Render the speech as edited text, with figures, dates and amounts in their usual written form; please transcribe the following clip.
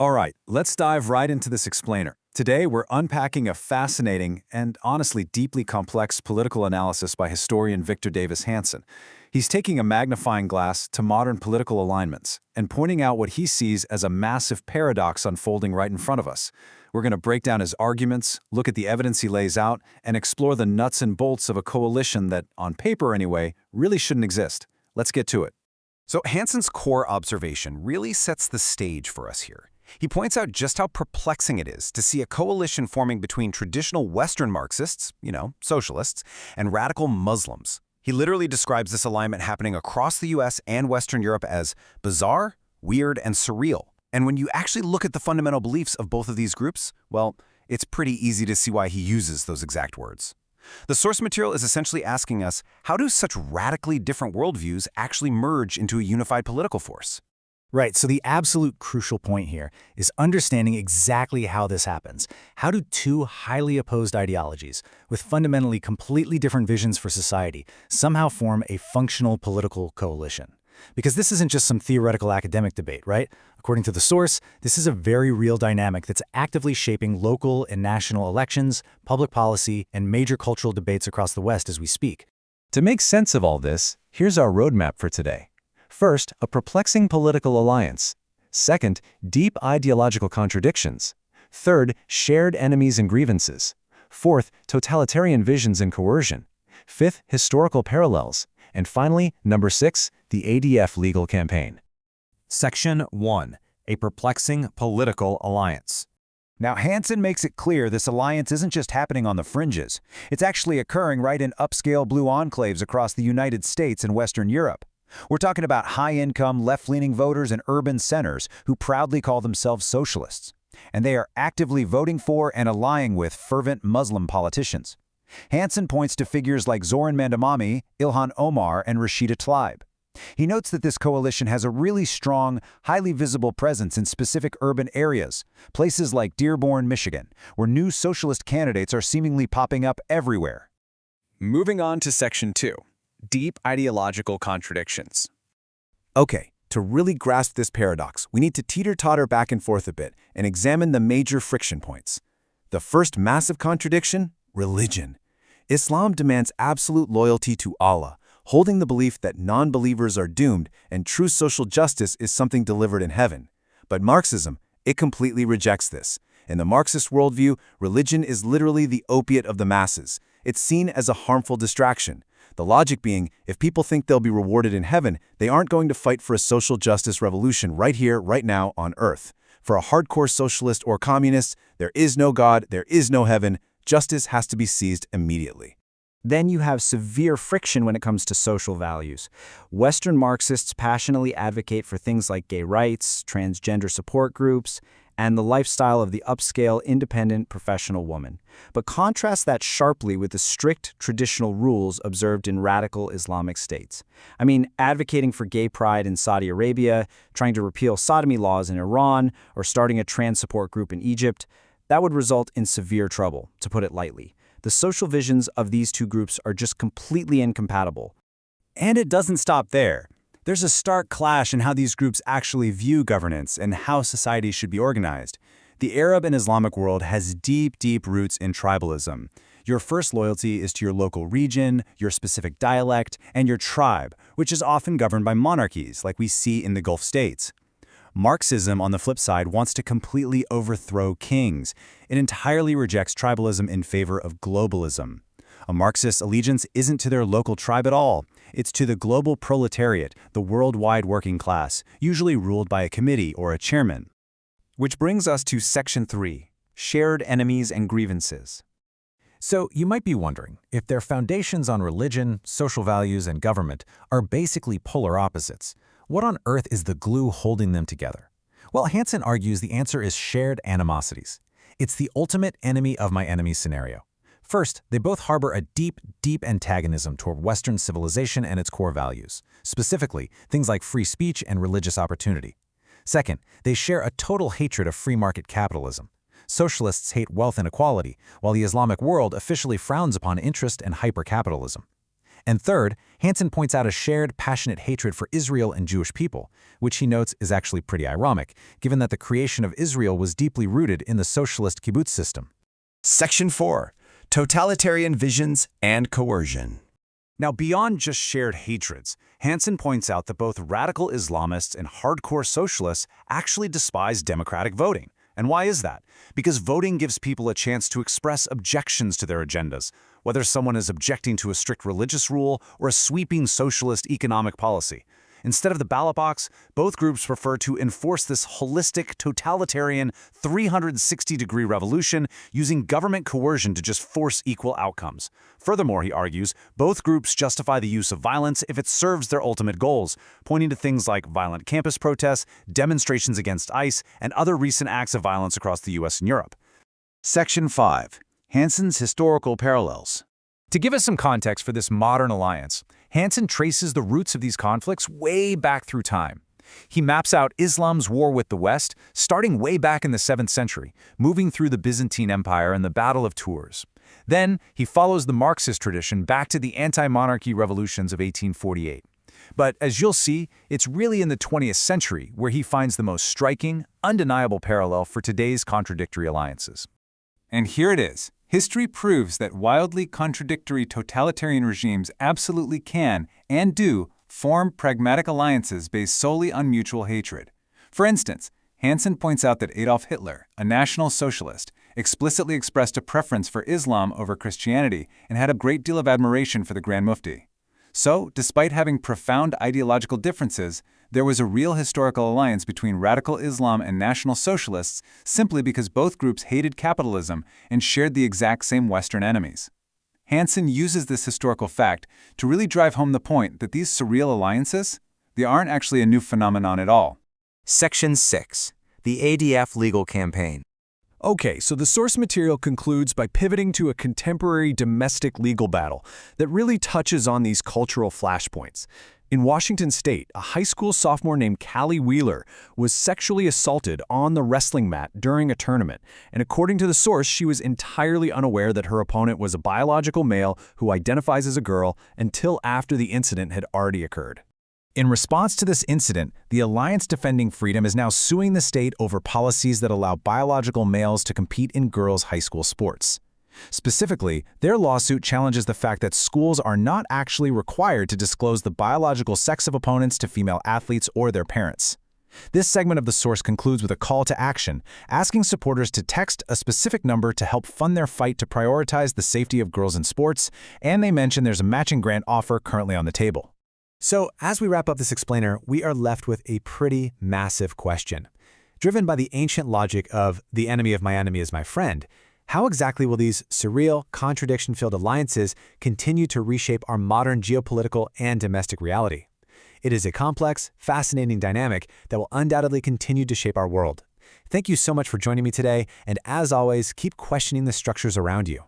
All right, let's dive right into this explainer. Today, we're unpacking a fascinating and honestly deeply complex political analysis by historian Victor Davis Hanson. He's taking a magnifying glass to modern political alignments and pointing out what he sees as a massive paradox unfolding right in front of us. We're going to break down his arguments, look at the evidence he lays out, and explore the nuts and bolts of a coalition that, on paper anyway, really shouldn't exist. Let's get to it. So Hanson's core observation really sets the stage for us here. He points out just how perplexing it is to see a coalition forming between traditional Western Marxists, socialists, and radical Muslims. He literally describes this alignment happening across the US and Western Europe as bizarre, weird, and surreal. And when you actually look at the fundamental beliefs of both of these groups, well, it's pretty easy to see why he uses those exact words. The source material is essentially asking us, how do such radically different worldviews actually merge into a unified political force? Right, so the absolute crucial point here is understanding exactly how this happens. How do two highly opposed ideologies, with fundamentally completely different visions for society, somehow form a functional political coalition? Because this isn't just some theoretical academic debate, right? According to the source, this is a very real dynamic that's actively shaping local and national elections, public policy, and major cultural debates across the West as we speak. To make sense of all this, here's our roadmap for today. First, a perplexing political alliance. Second, deep ideological contradictions. Third, shared enemies and grievances. Fourth, totalitarian visions and coercion. Fifth, historical parallels. And finally, number 6, the ADF legal campaign. Section 1. A perplexing political alliance. Now, Hanson makes it clear this alliance isn't just happening on the fringes. It's actually occurring right in upscale blue enclaves across the United States and Western Europe. We're talking about high-income, left-leaning voters in urban centers who proudly call themselves socialists. And they are actively voting for and allying with fervent Muslim politicians. Hanson points to figures like Zoran Mandamami, Ilhan Omar, and Rashida Tlaib. He notes that this coalition has a really strong, highly visible presence in specific urban areas, places like Dearborn, Michigan, where new socialist candidates are seemingly popping up everywhere. Moving on to Section 2. Deep ideological contradictions. Okay, to really grasp this paradox, we need to teeter-totter back and forth a bit and examine the major friction points. The first massive contradiction? Religion. Islam demands absolute loyalty to Allah, holding the belief that non-believers are doomed and true social justice is something delivered in heaven. But Marxism, it completely rejects this. In the Marxist worldview, religion is literally the opiate of the masses. It's seen as a harmful distraction. The logic being, if people think they'll be rewarded in heaven, they aren't going to fight for a social justice revolution right here, right now, on Earth. For a hardcore socialist or communist, there is no God, there is no heaven. Justice has to be seized immediately. Then you have severe friction when it comes to social values. Western Marxists passionately advocate for things like gay rights, transgender support groups, and the lifestyle of the upscale, independent, professional woman. But contrast that sharply with the strict traditional rules observed in radical Islamic states. I mean, advocating for gay pride in Saudi Arabia, trying to repeal sodomy laws in Iran, or starting a trans support group in Egypt, that would result in severe trouble, to put it lightly. The social visions of these two groups are just completely incompatible. And it doesn't stop there. There's a stark clash in how these groups actually view governance and how society should be organized. The Arab and Islamic world has deep, deep roots in tribalism. Your first loyalty is to your local region, your specific dialect, and your tribe, which is often governed by monarchies, like we see in the Gulf states. Marxism, on the flip side, wants to completely overthrow kings. It entirely rejects tribalism in favor of globalism. A Marxist allegiance isn't to their local tribe at all. It's to the global proletariat, the worldwide working class, usually ruled by a committee or a chairman. Which brings us to Section 3. Shared enemies and grievances. So you might be wondering, if their foundations on religion, social values, and government are basically polar opposites, what on earth is the glue holding them together? Well, Hanson argues the answer is shared animosities. It's the ultimate enemy of my enemy scenario. First, they both harbor a deep, deep antagonism toward Western civilization and its core values, specifically things like free speech and religious opportunity. Second, they share a total hatred of free market capitalism. Socialists hate wealth inequality, while the Islamic world officially frowns upon interest and hyper-capitalism. And third, Hanson points out a shared, passionate hatred for Israel and Jewish people, which he notes is actually pretty ironic, given that the creation of Israel was deeply rooted in the socialist kibbutz system. Section 4. Totalitarian Visions and Coercion. Now, beyond just shared hatreds, Hanson points out that both radical Islamists and hardcore socialists actually despise democratic voting. And why is that? Because voting gives people a chance to express objections to their agendas, whether someone is objecting to a strict religious rule or a sweeping socialist economic policy. Instead of the ballot box, both groups prefer to enforce this holistic, totalitarian, 360-degree revolution using government coercion to just force equal outcomes. Furthermore, he argues, both groups justify the use of violence if it serves their ultimate goals, pointing to things like violent campus protests, demonstrations against ICE, and other recent acts of violence across the US and Europe. Section 5. Hanson's Historical Parallels. To give us some context for this modern alliance, Hanson traces the roots of these conflicts way back through time. He maps out Islam's war with the West, starting way back in the 7th century, moving through the Byzantine Empire and the Battle of Tours. Then, he follows the Marxist tradition back to the anti-monarchy revolutions of 1848. But as you'll see, it's really in the 20th century where he finds the most striking, undeniable parallel for today's contradictory alliances. And here it is. History proves that wildly contradictory totalitarian regimes absolutely can, and do, form pragmatic alliances based solely on mutual hatred. For instance, Hanson points out that Adolf Hitler, a National Socialist, explicitly expressed a preference for Islam over Christianity and had a great deal of admiration for the Grand Mufti. So, despite having profound ideological differences, there was a real historical alliance between radical Islam and National Socialists simply because both groups hated capitalism and shared the exact same Western enemies. Hanson uses this historical fact to really drive home the point that these surreal alliances, they aren't actually a new phenomenon at all. Section 6. The ADF Legal Campaign. Okay, so the source material concludes by pivoting to a contemporary domestic legal battle that really touches on these cultural flashpoints. In Washington state, a high school sophomore named Callie Wheeler was sexually assaulted on the wrestling mat during a tournament, and according to the source, she was entirely unaware that her opponent was a biological male who identifies as a girl until after the incident had already occurred. In response to this incident, the Alliance Defending Freedom is now suing the state over policies that allow biological males to compete in girls' high school sports. Specifically, their lawsuit challenges the fact that schools are not actually required to disclose the biological sex of opponents to female athletes or their parents. This segment of the source concludes with a call to action, asking supporters to text a specific number to help fund their fight to prioritize the safety of girls in sports, and they mention there's a matching grant offer currently on the table. So, as we wrap up this explainer, we are left with a pretty massive question. Driven by the ancient logic of the enemy of my enemy is my friend, how exactly will these surreal, contradiction-filled alliances continue to reshape our modern geopolitical and domestic reality? It is a complex, fascinating dynamic that will undoubtedly continue to shape our world. Thank you so much for joining me today, and as always, keep questioning the structures around you.